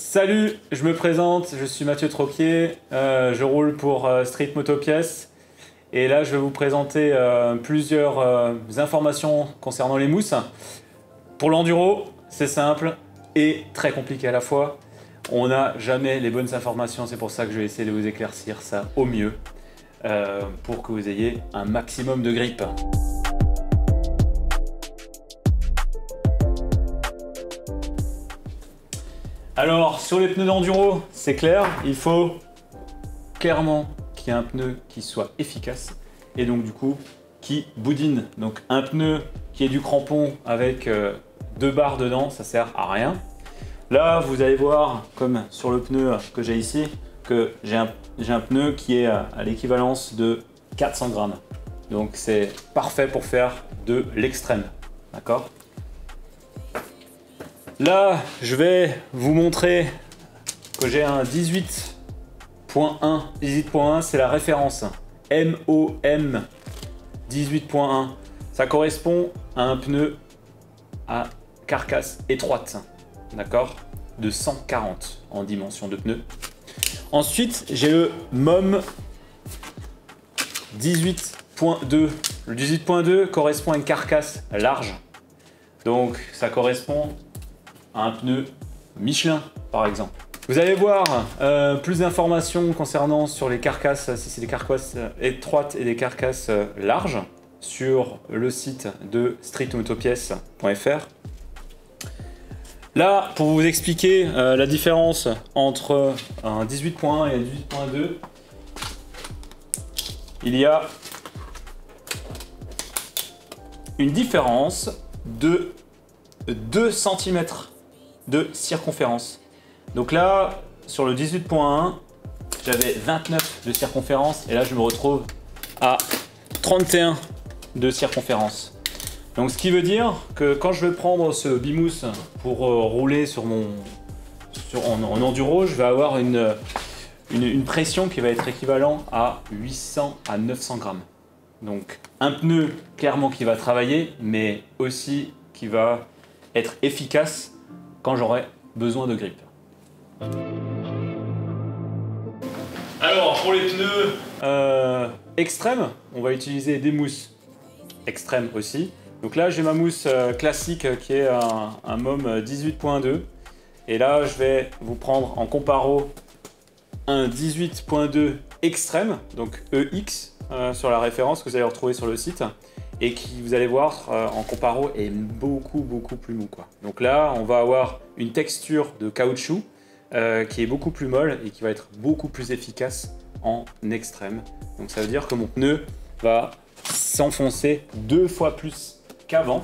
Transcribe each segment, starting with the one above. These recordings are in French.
Salut, je me présente, je suis Mathieu Troquier, je roule pour Street Motopièces et là je vais vous présenter plusieurs informations concernant les mousses. Pour l'enduro, c'est simple et très compliqué à la fois. On n'a jamais les bonnes informations, c'est pour ça que je vais essayer de vous éclaircir ça au mieux pour que vous ayez un maximum de grip. Alors, sur les pneus d'enduro, c'est clair, il faut clairement qu'il y ait un pneu qui soit efficace et donc du coup, qui boudine. Donc un pneu qui est du crampon avec deux barres dedans, ça sert à rien. Là, vous allez voir, comme sur le pneu que j'ai ici, que j'ai un pneu qui est à l'équivalence de 400 grammes. Donc c'est parfait pour faire de l'extrême, d'accord ? Là, je vais vous montrer que j'ai un 18.1. 18.1, c'est la référence. MOM 18.1. Ça correspond à un pneu à carcasse étroite, d'accord, de 140 en dimension de pneu. Ensuite, j'ai le MOM 18.2. Le 18.2 correspond à une carcasse large. Donc, ça correspond à un pneu Michelin, par exemple. Vous allez voir plus d'informations concernant sur les carcasses, si c'est des carcasses étroites et des carcasses larges, sur le site de streetmotopièces.fr. Là, pour vous expliquer la différence entre un 18.1 et un 18.2, il y a une différence de 2 cm de circonférence. Donc là, sur le 18.1, j'avais 29 de circonférence et là, je me retrouve à 31 de circonférence. Donc ce qui veut dire que quand je vais prendre ce bimousse pour rouler en enduro, je vais avoir une pression qui va être équivalent à 800 à 900 grammes. Donc un pneu clairement qui va travailler, mais aussi qui va être efficace quand j'aurai besoin de grip. Alors pour les pneus extrêmes, on va utiliser des mousses extrêmes aussi. Donc là j'ai ma mousse classique qui est un MOM 18.2 et là je vais vous prendre en comparo un 18.2 extrême, donc EX sur la référence que vous allez retrouver sur le site et qui, vous allez voir, en comparo est beaucoup plus mou, quoi. Donc là on va avoir une texture de caoutchouc qui est beaucoup plus molle et qui va être beaucoup plus efficace en extrême. Donc ça veut dire que mon pneu va s'enfoncer 2 fois plus qu'avant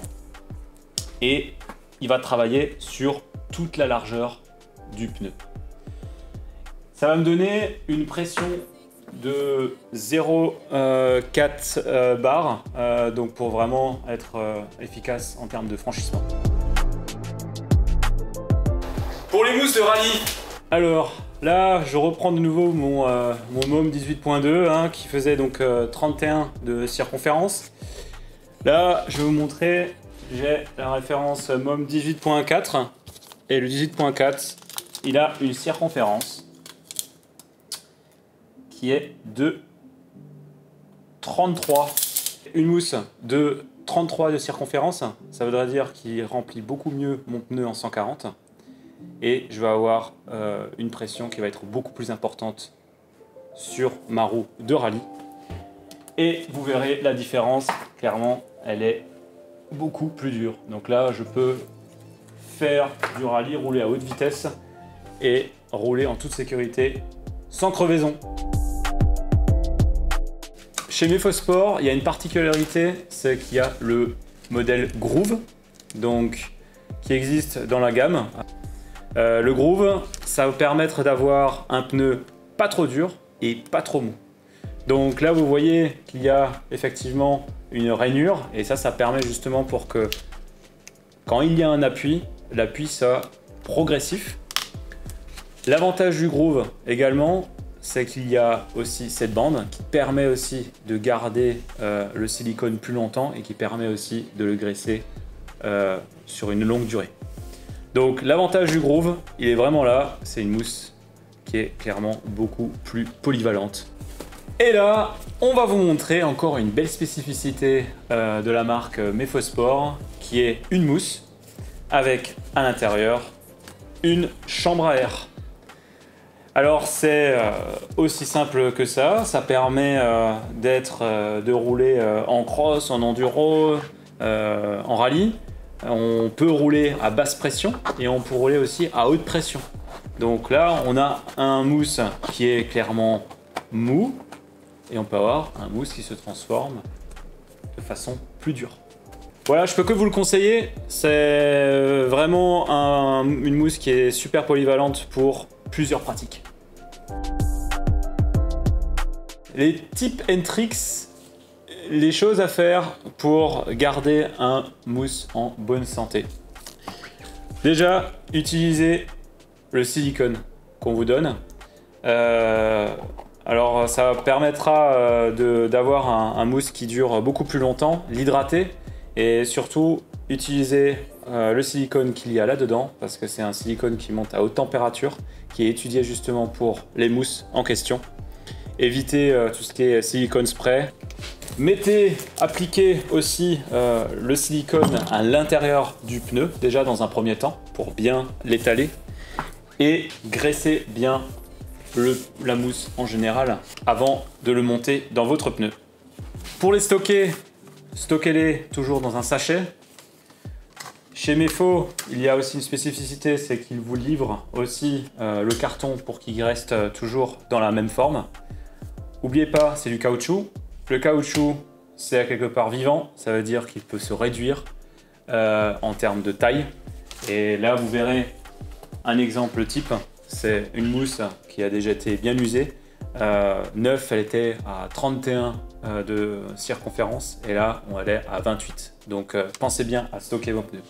et il va travailler sur toute la largeur du pneu. Ça va me donner une pression de 0,4 bar, donc pour vraiment être efficace en termes de franchissement. Pour les mousses de rallye, alors là je reprends de nouveau mon MOM 18.2 hein, qui faisait donc 31 de circonférence. Là je vais vous montrer, j'ai la référence MOM 18.4 et le 18.4 il a une circonférence qui est de 33. Une mousse de 33 de circonférence, ça voudrait dire qu'il remplit beaucoup mieux mon pneu en 140 et je vais avoir une pression qui va être beaucoup plus importante sur ma roue de rallye et vous verrez la différence, clairement elle est beaucoup plus dure. Donc là je peux faire du rallye, rouler à haute vitesse et rouler en toute sécurité sans crevaison. Chez Mefosport, il y a une particularité, c'est qu'il y a le modèle Groove, donc qui existe dans la gamme. Le Groove, ça va vous permettre d'avoir un pneu pas trop dur et pas trop mou. Donc là, vous voyez qu'il y a effectivement une rainure et ça permet justement pour que quand il y a un appui, l'appui soit progressif. L'avantage du Groove également, c'est qu'il y a aussi cette bande qui permet aussi de garder le silicone plus longtemps et qui permet aussi de le graisser sur une longue durée. Donc l'avantage du Groove, il est vraiment là, c'est une mousse qui est clairement beaucoup plus polyvalente. Et là, on va vous montrer encore une belle spécificité de la marque Mephospore, qui est une mousse avec à l'intérieur une chambre à air. Alors c'est aussi simple que ça permet de rouler en cross, en enduro, en rallye. On peut rouler à basse pression et on peut rouler aussi à haute pression. Donc là, on a un mousse qui est clairement mou et on peut avoir un mousse qui se transforme de façon plus dure. Voilà, je peux que vous le conseiller. C'est vraiment une mousse qui est super polyvalente pour plusieurs pratiques. Les tips and tricks, les choses à faire pour garder un mousse en bonne santé. Déjà, utilisez le silicone qu'on vous donne. Alors ça permettra d'avoir un mousse qui dure beaucoup plus longtemps, l'hydrater et surtout utiliser le silicone qu'il y a là-dedans parce que c'est un silicone qui monte à haute température, qui est étudié justement pour les mousses en question. Évitez tout ce qui est silicone spray. Appliquez aussi le silicone à l'intérieur du pneu, déjà dans un premier temps, pour bien l'étaler. Et graissez bien la mousse en général avant de le monter dans votre pneu. Pour les stocker, stockez-les toujours dans un sachet. Chez Mepho, il y a aussi une spécificité, c'est qu'ils vous livrent aussi le carton pour qu'il reste toujours dans la même forme. N'oubliez pas, c'est du caoutchouc. Le caoutchouc, c'est à quelque part vivant, ça veut dire qu'il peut se réduire en termes de taille. Et là, vous verrez un exemple type, c'est une mousse qui a déjà été bien usée. Neuve, elle était à 31 de circonférence et là, elle est à 28. Donc, pensez bien à stocker vos pneus.